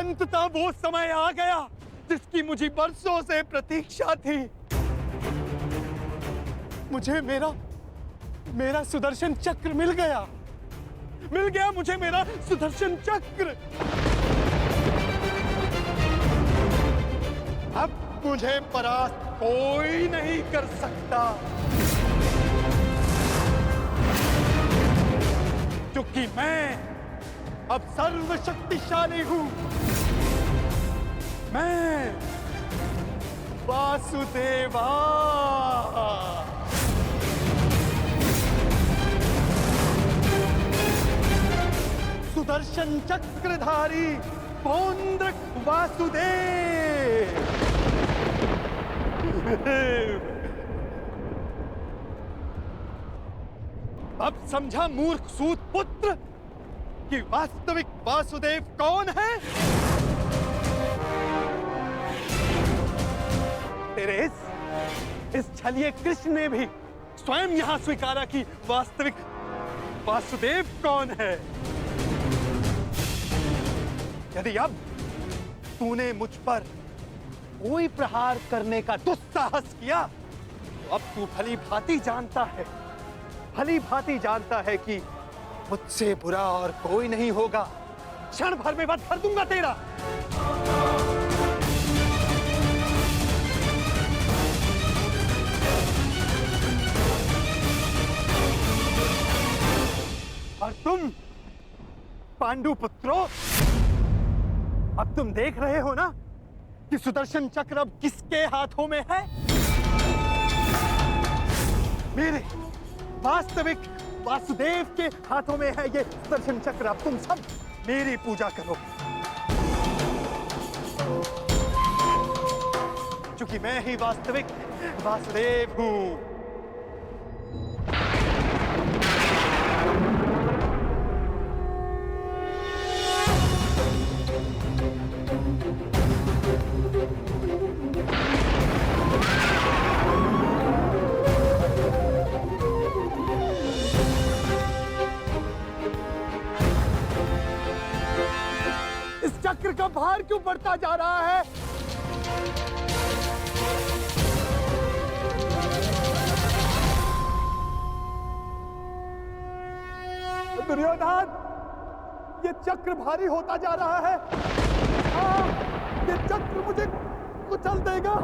अंततः वो समय आ गया जिसकी मुझे बरसों से प्रतीक्षा थी। मुझे मेरा सुदर्शन चक्र मिल गया मुझे मेरा सुदर्शन चक्र। अब मुझे परास्त कोई नहीं कर सकता, क्योंकि मैं अब सर्वशक्तिशाली हूं। मैं वासुदेवा। सुदर्शन चक्रधारी पौंड्रक वासुदेव। अब समझा मूर्ख सूत पुत्र कि वास्तविक वासुदेव कौन है? तेरे इस छलिए कृष्ण ने भी स्वयं यहां स्वीकारा कि वास्तविक वासुदेव कौन है। यदि अब तूने मुझ पर कोई प्रहार करने का दुस्साहस किया तो अब तू भली भांति जानता है कि मुझसे बुरा और कोई नहीं होगा। क्षण भर में वध कर दूंगा तेरा। और तुम पांडु पुत्रों, अब तुम देख रहे हो ना कि सुदर्शन चक्र अब किसके हाथों में है? मेरे वास्तविक वासुदेव के हाथों में है ये सुदर्शन चक्र। अब तुम सब मेरी पूजा करो, क्योंकि मैं ही वास्तविक वासुदेव हूं। चक्र का भार क्यों बढ़ता जा रहा है? दुर्योधन, ये चक्र भारी होता जा रहा है। हाँ, ये चक्र मुझे कुचल देगा।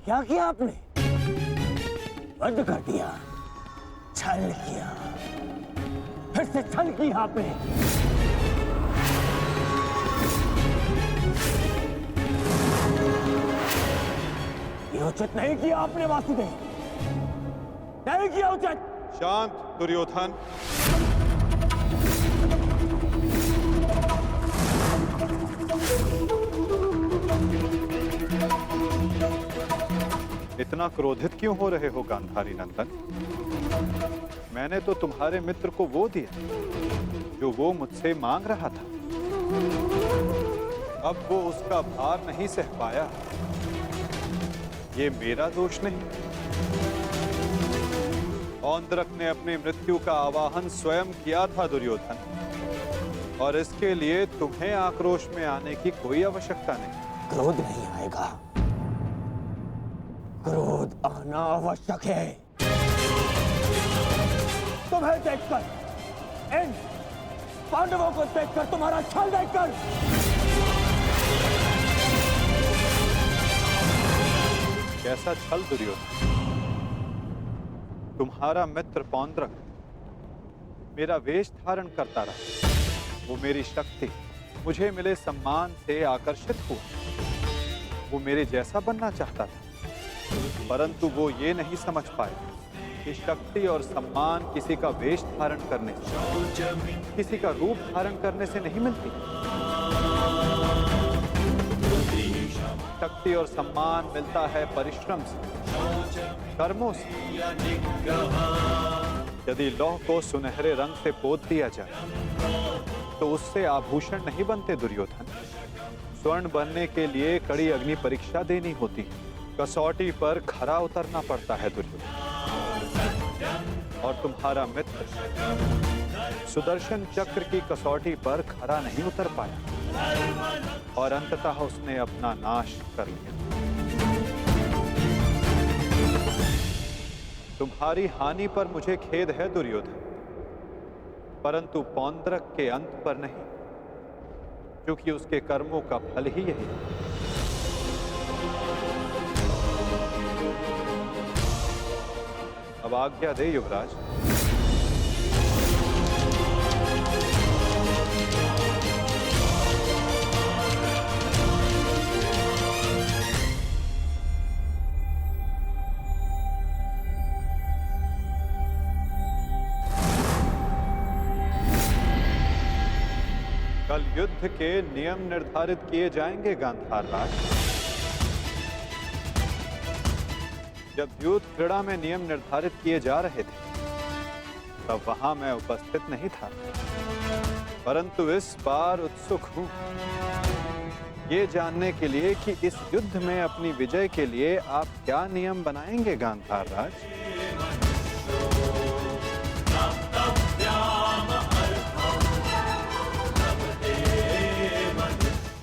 क्या किया आपने? वध कर दिया, छल किया, फिर से छल किया आपने। ये उचित नहीं किया आपने वासुदेव, नहीं किया उचित। शांत दुर्योधन। इतना क्रोधित क्यों हो रहे हो गांधारी नंदन? मैंने तो तुम्हारे मित्र को वो दिया जो वो मुझसे मांग रहा था। अब वो उसका भार नहीं सह पाया, ये मेरा दोष नहीं। औंद्रक ने अपनी मृत्यु का आवाहन स्वयं किया था दुर्योधन, और इसके लिए तुम्हें आक्रोश में आने की कोई आवश्यकता नहीं। क्रोध नहीं आएगा, क्रोध आना आवश्यक है। तुम्हें देखकर इन पांडवों को देखकर, तुम्हारा छल देखकर। कैसा छल दुर्योधन? तुम्हारा मित्र पौंड्रक मेरा वेश धारण करता रहा, वो मेरी शक्ति, मुझे मिले सम्मान से आकर्षित हुआ। वो मेरे जैसा बनना चाहता था, परंतु वो ये नहीं समझ पाया कि शक्ति और सम्मान किसी का वेश धारण करने से, किसी का रूप धारण करने से नहीं मिलती। शक्ति और सम्मान मिलता है परिश्रम से, कर्मों से। यदि लौह को सुनहरे रंग से पोत दिया जाए तो उससे आभूषण नहीं बनते दुर्योधन। स्वर्ण बनने के लिए कड़ी अग्नि परीक्षा देनी होती है, कसौटी पर खरा उतरना पड़ता है दुर्योधन। और तुम्हारा मित्र सुदर्शन चक्र की कसौटी पर खरा नहीं उतर पाया और अंततः उसने अपना नाश कर लिया। तुम्हारी हानि पर मुझे खेद है दुर्योधन, परंतु पौंड्रक के अंत पर नहीं, क्योंकि उसके कर्मों का फल ही यही है। अब आज्ञा दे युवराज। कल युद्ध के नियम निर्धारित किए जाएंगे गांधार राज। जब युद्ध क्रीड़ा में नियम निर्धारित किए जा रहे थे तब वहां मैं उपस्थित नहीं था, परंतु इस बार उत्सुक हूं ये जानने के लिए कि इस युद्ध में अपनी विजय के लिए आप क्या नियम बनाएंगे गांधार राज।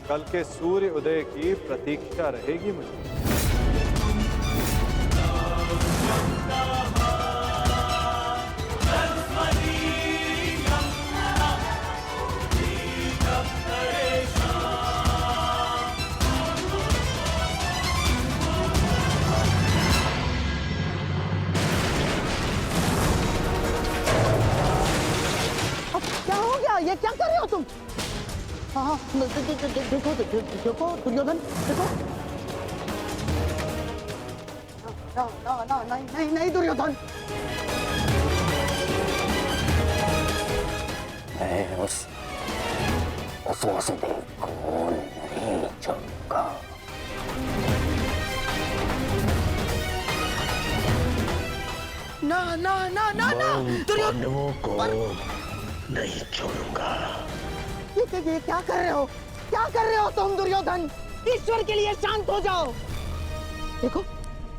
कल के सूर्य उदय की प्रतीक्षा रहेगी मुझे। अब क्या हो गया? ये क्या कर रहे हो तुम? हाँ, देखो देखो दुर्योधन, देखो। नहीं दुर्योधन। मैं उस वासुदेव को नहीं छोड़ूंगा। ना दुर्योधन को नहीं छोड़ूंगा। ये क्या कर रहे हो? क्या कर रहे हो तुम दुर्योधन? ईश्वर के लिए शांत हो जाओ। देखो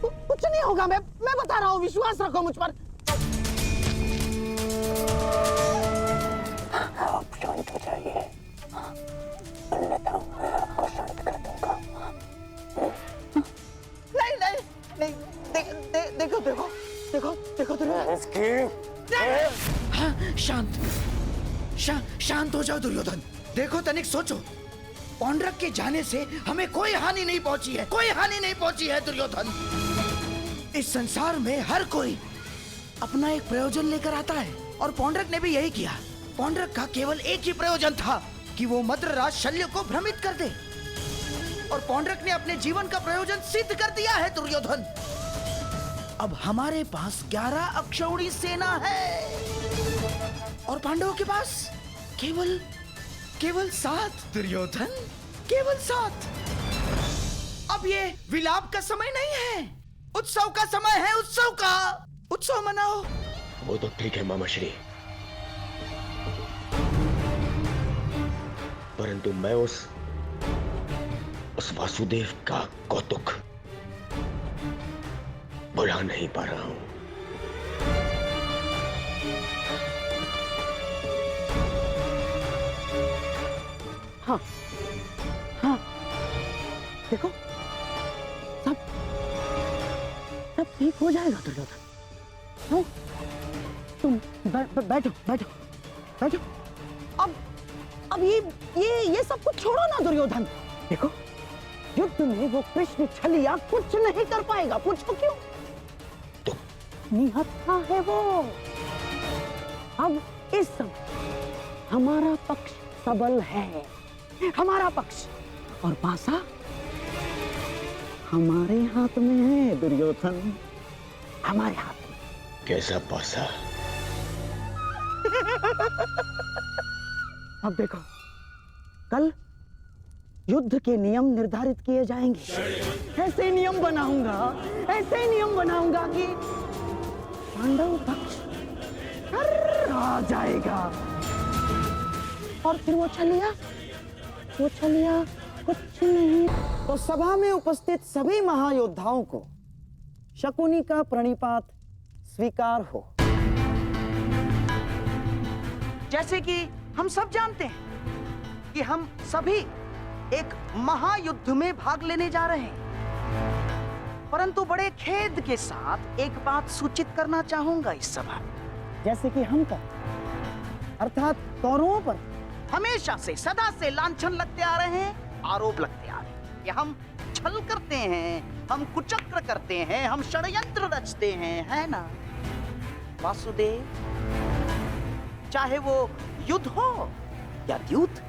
कुछ नहीं होगा, मैं बता रहा हूँ, विश्वास रखो मुझ पर। आप शांत हो जाइए, अन्यथा मैं आपको शांत कर दूंगा। नहीं, देखो दुर्योधन। हाँ, शांत हो जाओ दुर्योधन। देखो तनिक सोचो, पौंड्रक के जाने से हमें कोई हानि नहीं पहुंची है दुर्योधन। इस संसार में हर कोई अपना एक प्रयोजन लेकर आता है और पौंड्रक ने भी यही किया। पौंड्रक का केवल एक ही प्रयोजन था कि वो मद्रराज शल्य को भ्रमित कर दे, और पौंड्रक ने अपने जीवन का प्रयोजन सिद्ध कर दिया है दुर्योधन। अब हमारे पास 11 अक्षौणी सेना है और पांडवों के पास केवल 7 दुर्योधन, केवल 7। अब ये विलाप का समय नहीं है, उत्सव का समय है। उत्सव मनाओ। वो तो ठीक है मामाश्री, परंतु मैं उस वासुदेव का कौतुक भुला नहीं पा रहा हूं। हाँ, देखो सब ठीक हो जाएगा दुर्योधन। तुम बैठो। अब अब ये सब कुछ छोड़ो ना दुर्योधन। देखो, युद्ध में वो कृष्ण छलिया कुछ नहीं कर पाएगा। पूछो क्यों? तुम निहत्था है वो। अब इस समय हमारा पक्ष सबल है, हमारा पक्ष, और पासा हमारे हाथ में है दुर्योधन, हमारे हाथ में। कैसा पासा? अब देखो, कल युद्ध के नियम निर्धारित किए जाएंगे। ऐसे नियम बनाऊंगा कि पांडव पक्ष आ जाएगा, और फिर वो छलिया कुछ नहीं। तो सभा में उपस्थित सभी महायोद्धाओं को शकुनी का प्रणिपात स्वीकार हो। जैसे कि हम सब जानते हैं कि हम सभी एक महायुद्ध में भाग लेने जा रहे हैं, परंतु बड़े खेद के साथ एक बात सूचित करना चाहूंगा इस सभा में। जैसे कि हम अर्थात कौरवों पर हमेशा से, सदा से लांछन लगते आ रहे हैं, आरोप लगते आ रहे हैं कि हम छल करते हैं, हम कुचक्र करते हैं, हम षड्यंत्र रचते हैं, है ना वासुदेव? चाहे वो युद्ध हो या युद्ध।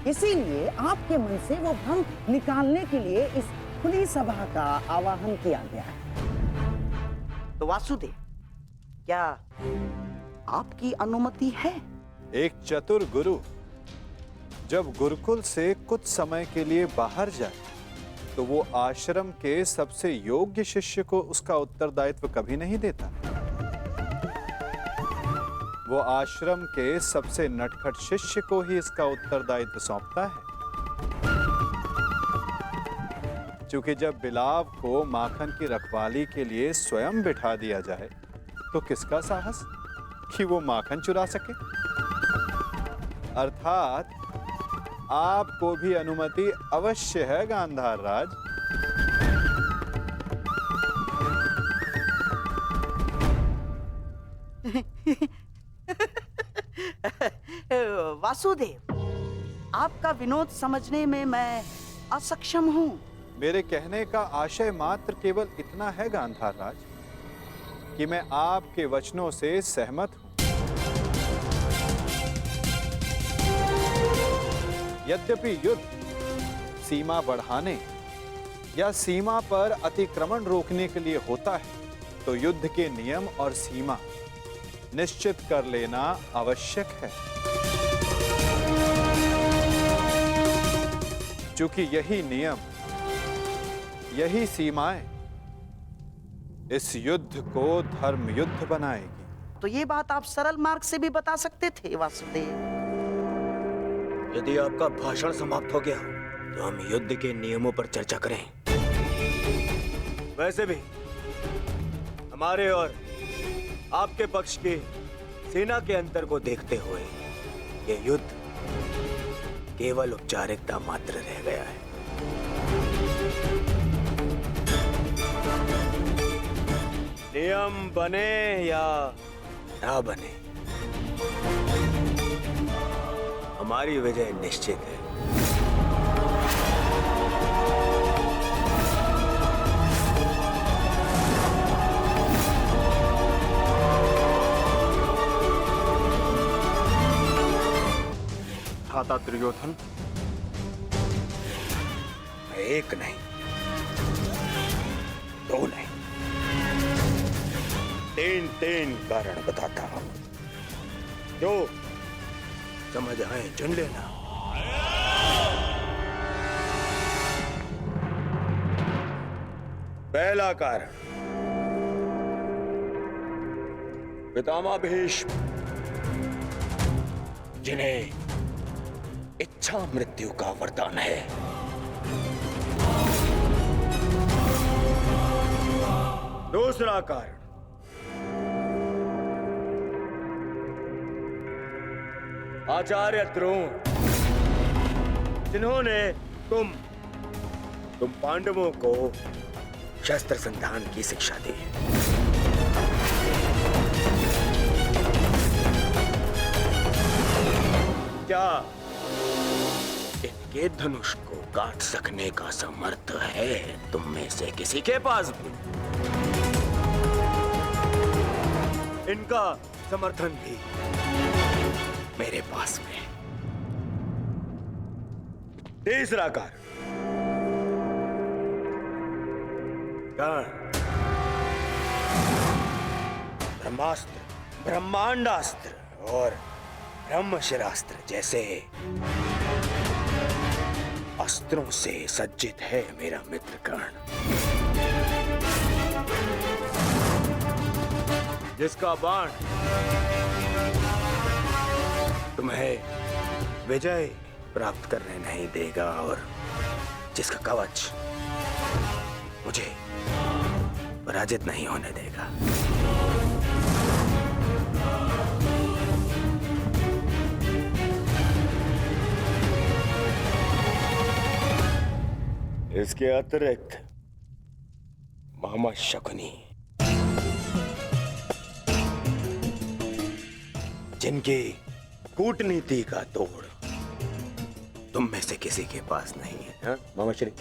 इसीलिए आपके मन से वो भ्रम निकालने के लिए इस खुली सभा का आवाहन किया गया है। तो वासुदेव, क्या आपकी अनुमति है? एक चतुर गुरु जब गुरुकुल से कुछ समय के लिए बाहर जाए तो वो आश्रम के सबसे योग्य शिष्य को उसका उत्तरदायित्व कभी नहीं देता। वो आश्रम के सबसे नटखट शिष्य को ही इसका उत्तरदायित्व सौंपता है। क्योंकि जब बिलाव को माखन की रखवाली के लिए स्वयं बिठा दिया जाए तो किसका साहस कि वो माखन चुरा सके। अर्थात आपको भी अनुमति अवश्य है गांधार राज। वासुदेव, आपका विनोद समझने में मैं असक्षम हूं। मेरे कहने का आशय मात्र केवल इतना है गांधार राज कि मैं आपके वचनों से सहमत हूं। यद्यपि युद्ध सीमा बढ़ाने या सीमा पर अतिक्रमण रोकने के लिए होता है, तो युद्ध के नियम और सीमा निश्चित कर लेना आवश्यक है। क्योंकि यही नियम, यही सीमाएं इस युद्ध को धर्म युद्ध बनाएगी। तो ये बात आप सरल मार्ग से भी बता सकते थे वासुदेव। यदि आपका भाषण समाप्त हो गया तो हम युद्ध के नियमों पर चर्चा करें। वैसे भी हमारे और आपके पक्ष की सेना के अंतर को देखते हुए ये युद्ध केवल औपचारिकता मात्र रह गया है। नियम बने या ना बने, हमारी विजय निश्चित है। था दुर्योधन, एक नहीं, दो नहीं, तीन कारण बताता हूं, जो समझ आए चुन लेना। पहला कारण, पितामह भीष्म जिन्हें इच्छा मृत्यु का वरदान है। दूसरा कारण, आचार्य द्रोण जिन्होंने तुम पांडवों को शस्त्र संधान की शिक्षा दी। क्या इनके धनुष को काट सकने का समर्थ है तुम में से किसी के पास भी? इनका समर्थन भी मेरे पास में। तीसरा कारण, ब्रह्मास्त्र, ब्रह्मांडास्त्र और ब्रह्मशिरास्त्र जैसे अस्त्रों से सज्जित है मेरा मित्र कर्ण, जिसका बाण तुम्हें विजय प्राप्त करने नहीं देगा और जिसका कवच मुझे पराजित नहीं होने देगा। इसके अतिरिक्त मामा शकुनी, जिनकी कूटनीति का तोड़ तुम में से किसी के पास नहीं है, हाँ? मामा श्री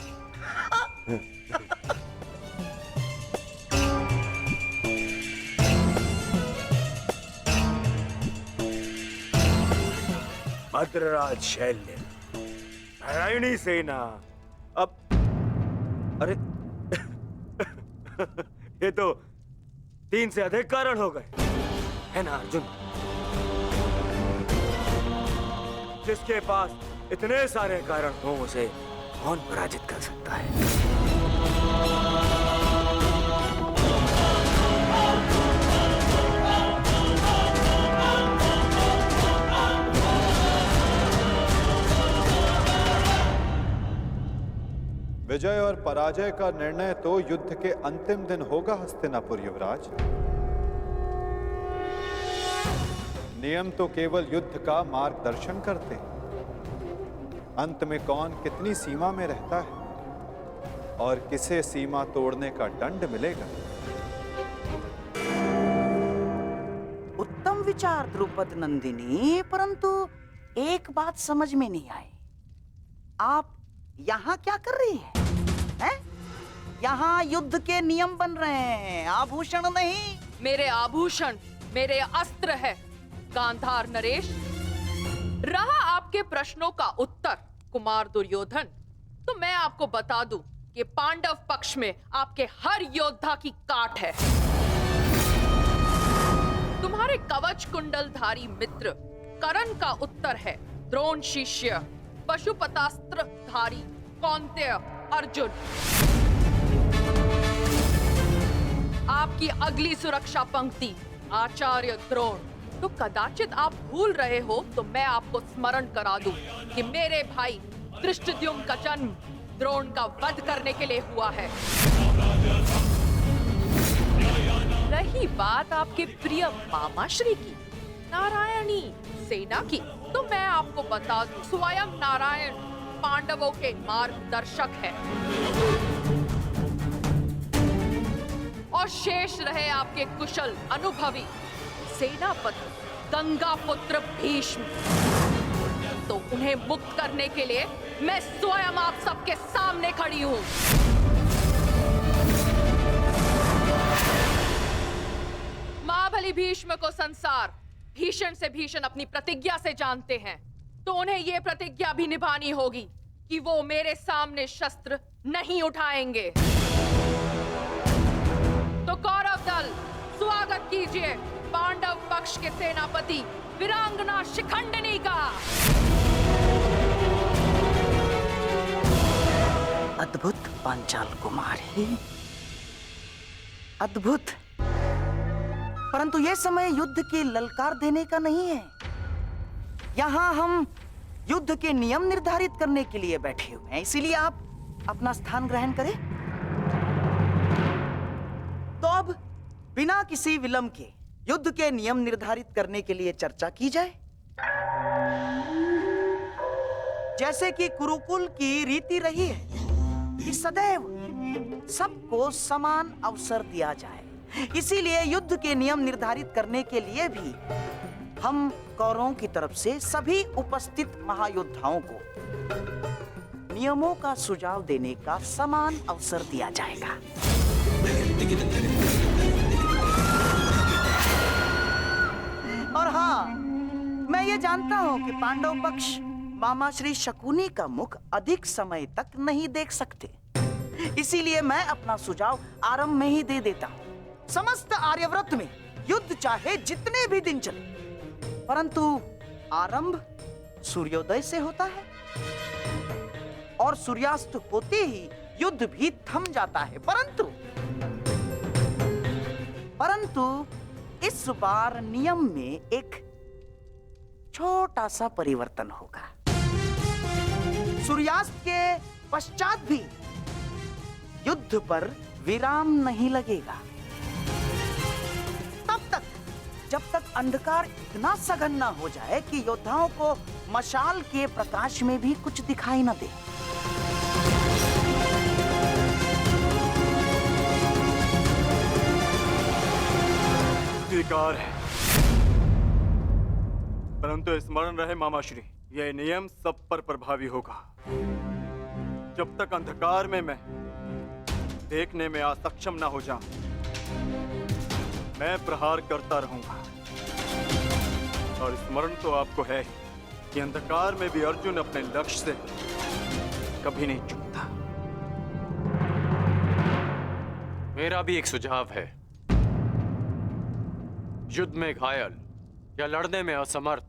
भद्रराज शैल्य, नारायणी सेना। अब अरे ये तो 3 से अधिक कारण हो गए, है ना अर्जुन? जिसके पास इतने सारे कारण हो उसे कौन पराजित कर सकता है? विजय और पराजय का निर्णय तो युद्ध के अंतिम दिन होगा हस्तिनापुर युवराज। नियम तो केवल युद्ध का मार्गदर्शन करते हैं। अंत में कौन कितनी सीमा में रहता है और किसे सीमा तोड़ने का दंड मिलेगा। उत्तम विचार द्रुपद नंदिनी, परंतु एक बात समझ में नहीं आई। आप यहाँ क्या कर रही हैं? यहाँ युद्ध के नियम बन रहे हैं, आभूषण नहीं। मेरे आभूषण मेरे अस्त्र है गांधार नरेश। रहा आपके प्रश्नों का उत्तर कुमार दुर्योधन, तो मैं आपको बता दूं कि पांडव पक्ष में आपके हर योद्धा की काट है। तुम्हारे कवच कुंडलधारी मित्र कर्ण का उत्तर है द्रोण शिष्य पशुपतास्त्रधारी कौन्तेय अर्जुन। आपकी अगली सुरक्षा पंक्ति आचार्य द्रोण। तो कदाचित आप भूल रहे हो तो मैं आपको स्मरण करा दूं कि मेरे भाई धृष्टद्युम्न का जन्म द्रोण का वध करने के लिए हुआ है। रही बात आपके प्रिय मामाश्री की, नारायणी सेना की, तो मैं आपको बता दूं स्वयं नारायण पांडवों के मार्गदर्शक है। और शेष रहे आपके कुशल अनुभवी सेनापति गंगा पुत्र भीष्म। तो उन्हें मुक्त करने के लिए मैं स्वयं आप सबके सामने खड़ी हूं। महाबली भीष्म को संसार भीषण से भीषण अपनी प्रतिज्ञा से जानते हैं, तो उन्हें यह प्रतिज्ञा भी निभानी होगी कि वो मेरे सामने शस्त्र नहीं उठाएंगे। तो कौरव दल स्वागत कीजिए पांडव पक्ष के सेनापति वीरांगना शिखंडिनी का। अद्भुत पांचाल कुमारी, अद्भुत। परंतु यह समय युद्ध की ललकार देने का नहीं है। यहाँ हम युद्ध के नियम निर्धारित करने के लिए बैठे हुए हैं, इसीलिए आप अपना स्थान ग्रहण करें। तो अब बिना किसी विलंब के युद्ध के नियम निर्धारित करने के लिए चर्चा की जाए। जैसे कि कुरुकुल की रीति रही है कि सदैव सबको समान अवसर दिया जाए, इसीलिए युद्ध के नियम निर्धारित करने के लिए भी हम कौरवों की तरफ से सभी उपस्थित महायोद्धाओं को नियमों का सुझाव देने का समान अवसर दिया जाएगा। और हाँ, मैं ये जानता हूं कि पांडव पक्ष मामा श्री शकुनी का मुख अधिक समय तक नहीं देख सकते, इसीलिए मैं अपना सुझाव आरंभ में ही दे देता हूं। समस्त आर्यव्रत में युद्ध चाहे जितने भी दिन चले, परंतु आरंभ सूर्योदय से होता है और सूर्यास्त होते ही युद्ध भी थम जाता है। परंतु इस बार नियम में एक छोटा सा परिवर्तन होगा। सूर्यास्त के पश्चात भी युद्ध पर विराम नहीं लगेगा, तब तक जब तक अंधकार इतना सघन न हो जाए कि योद्धाओं को मशाल के प्रकाश में भी कुछ दिखाई न दे। स्वीकार है, परंतु स्मरण रहे मामाश्री, यह नियम सब पर प्रभावी होगा। जब तक अंधकार में मैं देखने में असक्षम न हो जाऊं, मैं प्रहार करता रहूंगा। और स्मरण तो आपको है ही कि अंधकार में भी अर्जुन अपने लक्ष्य से कभी नहीं चूकता। मेरा भी एक सुझाव है। युद्ध में घायल या लड़ने में असमर्थ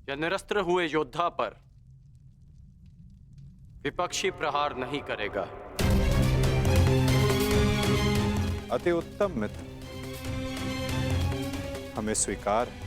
या निरस्त्र हुए योद्धा पर विपक्षी प्रहार नहीं करेगा। अति उत्तम मित्र, हमें स्वीकार है।